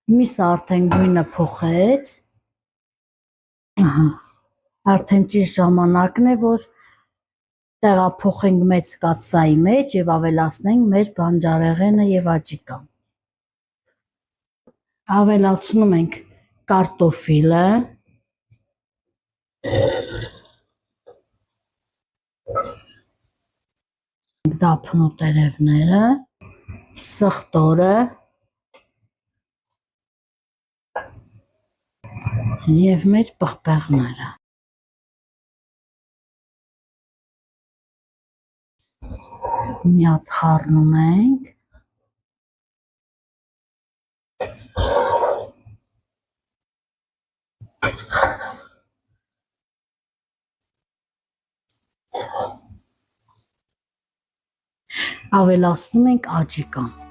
Միսը արդեն գույնը փոխեց, արդեն ճիշտ ժամանակն է, որ տեղափոխենք մեծ կաթսայի մեջ և ավելացնենք մեր բանջարեղենը և աջիկան։ Ավելացնում ենք կարտոֆիլը, դափնու տերևները, սխտորը և մեր պղպեղները։ Մի հատ խառնում ենք։ Ավելացնում ենք աջիկան։